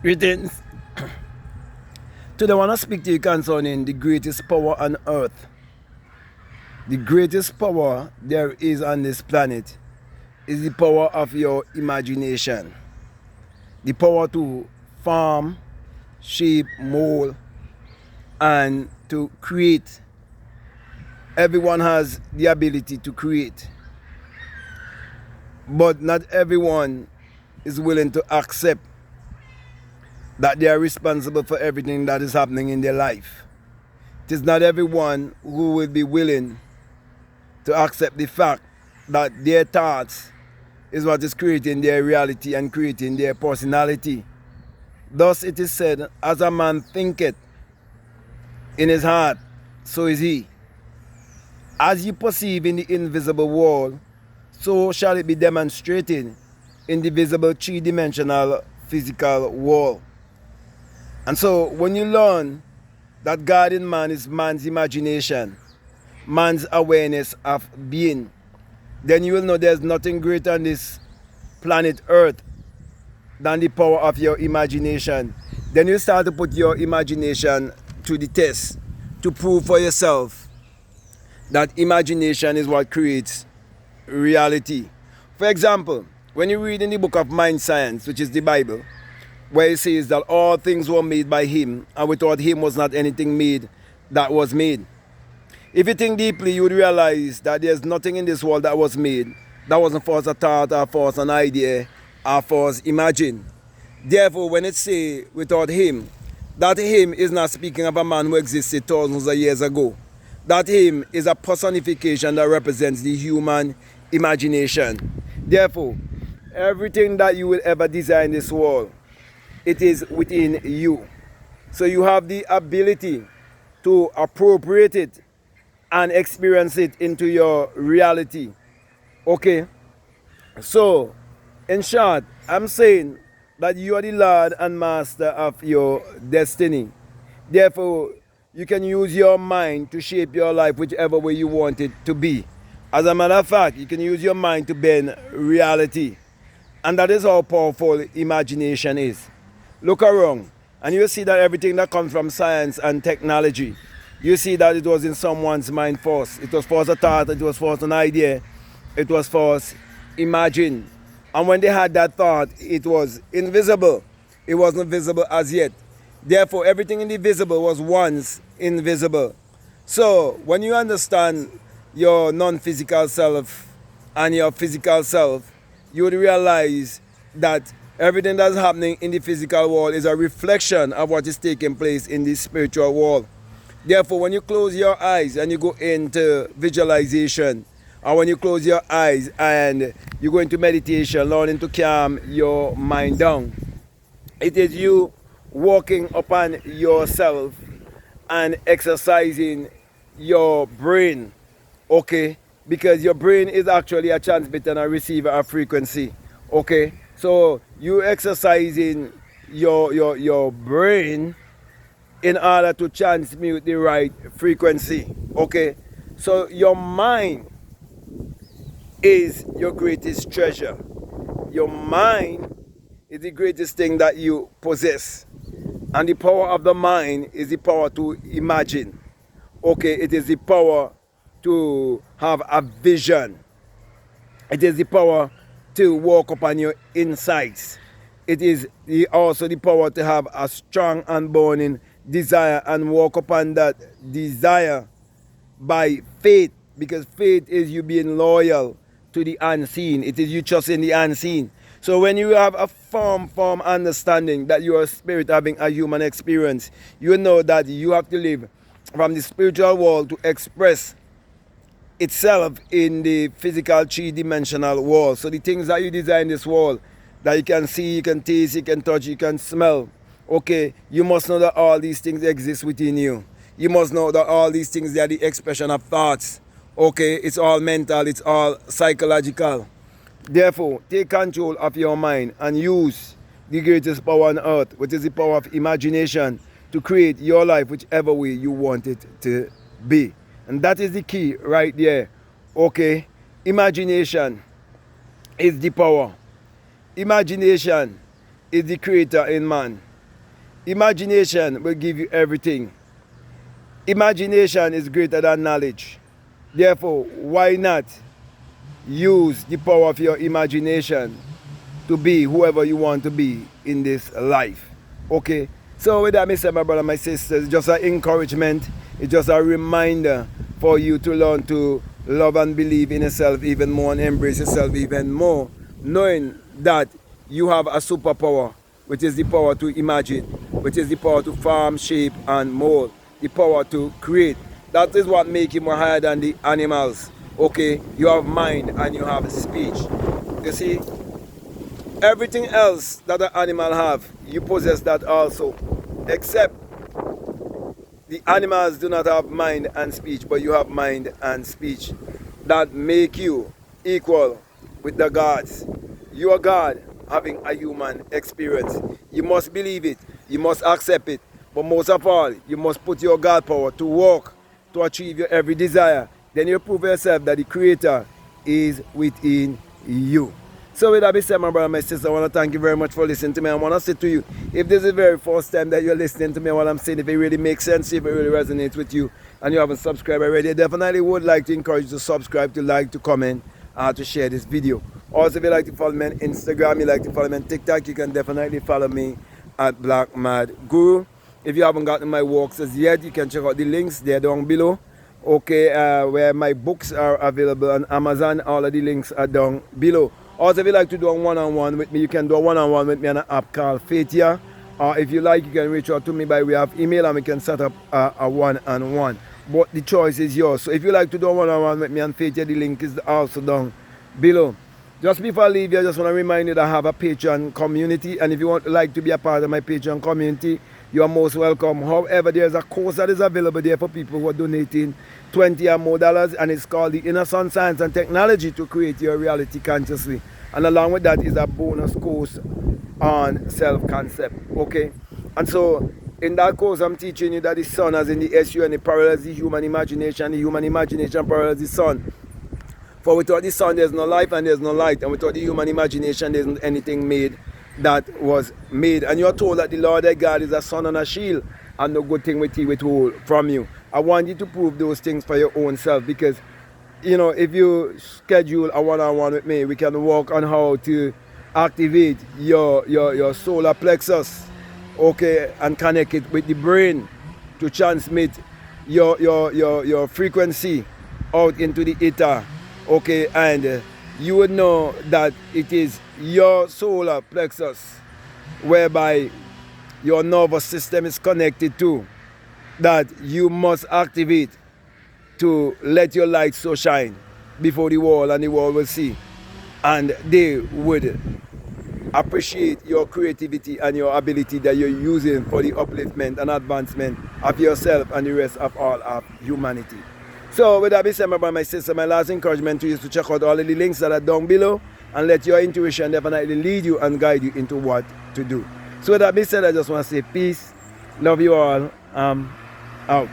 Greetings. Today I want to speak to you concerning the greatest power on earth. The greatest power there is on this planet is the power of your imagination. The power to form, shape, mold, and to create. Everyone has the ability to create. But not everyone is willing to accept that they are responsible for everything that is happening in their life. It is not everyone who will be willing to accept the fact that their thoughts is what is creating their reality and creating their personality. Thus it is said, as a man thinketh in his heart, so is he. As you perceive in the invisible world, so shall it be demonstrated in the visible three-dimensional physical world. And so when you learn that God in man is man's imagination, man's awareness of being, then you will know there's nothing greater on this planet Earth than the power of your imagination. Then you start to put your imagination to the test to prove for yourself that imagination is what creates reality. For example, when you read in the book of Mind Science, which is the Bible, where it says that all things were made by him, and without him was not anything made that was made. If you think deeply, you would realize that there's nothing in this world that was made that wasn't for us a thought or for us an idea or for us imagine. Therefore, when it says without him, that him is not speaking of a man who existed thousands of years ago. That him is a personification that represents the human imagination. Therefore, everything that you will ever desire in this world, it is within you. So you have the ability to appropriate it and experience it into your reality. Okay? So, in short, I'm saying that you are the Lord and Master of your destiny. Therefore, you can use your mind to shape your life whichever way you want it to be. As a matter of fact, you can use your mind to bend reality. And that is how powerful imagination is. Look around and you see that everything that comes from science and technology, you see that it was in someone's mind first. It was first a thought, it was first an idea, it was first imagined. And when they had that thought, it was invisible. It wasn't visible as yet. Therefore, everything in the visible was once invisible. So, when you understand your non-physical self and your physical self, you would realize that everything that's happening in the physical world is a reflection of what is taking place in the spiritual world. Therefore, when you close your eyes and you go into visualization, or when you close your eyes and you go into meditation, learning to calm your mind down, it is you working upon yourself and exercising your brain, okay? Because your brain is actually a transmitter and a receiver of frequency, okay? So you exercising your brain in order to transmute the right frequency, okay? So your mind is your greatest treasure. Your mind is the greatest thing that you possess. And the power of the mind is the power to imagine. Okay, it is the power to have a vision. It is the power to walk upon your insights. It is also the power to have a strong and burning desire and walk upon that desire by faith, because faith is you being loyal to the unseen. It is you trusting the unseen. So when you have a firm understanding that you are a spirit having a human experience, you know that you have to live from the spiritual world to express itself in the physical three-dimensional world. So the things that you desire in this world, that you can see, you can taste, you can touch, you can smell, okay, you must know that all these things exist within you. You must know that all these things, they are the expression of thoughts. Okay, it's all mental, it's all psychological. Therefore, take control of your mind and use the greatest power on earth, which is the power of imagination, to create your life whichever way you want it to be. And that is the key right there. Okay, imagination is the power. Imagination is the creator in man. Imagination will give you everything. Imagination is greater than knowledge. Therefore, why not use the power of your imagination to be whoever you want to be in this life? Okay? So with that, Mr. My brother, my sisters, it's just an encouragement. It's just a reminder for you to learn to love and believe in yourself even more and embrace yourself even more, knowing that you have a superpower, which is the power to imagine, which is the power to form, shape, and mold, the power to create. That is what makes you more higher than the animals. Okay, you have mind and you have speech. You see, everything else that an animal have, you possess that also, except the animals do not have mind and speech, but you have mind and speech that make you equal with the gods. You are God having a human experience. You must believe it, you must accept it, but most of all, you must put your God power to work to achieve your every desire. Then you prove yourself that the Creator is within you. So with that being said, my brother, my sister, I want to thank you very much for listening to me. I want to say to you, if this is the very first time that you're listening to me, what I'm saying, if it really makes sense, if it really resonates with you, and you haven't subscribed already, I definitely would like to encourage you to subscribe, to like, to comment, to share this video. Also, if you like to follow me on Instagram, you like to follow me on TikTok, you can definitely follow me at Black Mad Guru. If you haven't gotten my works as yet, you can check out the links there down below. Okay, where my books are available on Amazon. All of the links are down below. Also, if you like to do a one-on-one with me, you can do a one-on-one with me on an app called Faithia. Or if you like, you can reach out to me by way of email and we can set up a one-on-one. But the choice is yours. So if you like to do a one-on-one with me on Faithia, the link is also down below. Just before I leave you, I just want to remind you that I have a Patreon community. And if you want to like to be a part of my Patreon community, you are most welcome. However, there's a course that is available there for people who are donating $20 or more, and it's called the Inner Sun Science and Technology to Create Your Reality Consciously. And along with that is a bonus course on self-concept. Okay? And so in that course, I'm teaching you that the sun, as in the SUN, it parallels the human imagination. The human imagination parallels the sun. For without the sun, there's no life and there's no light. And without the human imagination, there isn't anything made that was made. And you're told that the Lord thy God is a sun and a shield, and no good thing will he withhold from you. I want you to prove those things for your own self, because, you know, if you schedule a one-on-one with me, we can work on how to activate your solar plexus, okay, and connect it with the brain to transmit your frequency out into the ether, okay, and you would know that it is your solar plexus whereby your nervous system is connected to, that you must activate to let your light so shine before the world, and the world will see, and they would appreciate your creativity and your ability that you're using for the upliftment and advancement of yourself and the rest of all of humanity. So with that being said, my brother, my sister, my last encouragement to you is to check out all of the links that are down below and let your intuition definitely lead you and guide you into what to do. So with that being said, I just want to say peace, love you all, out.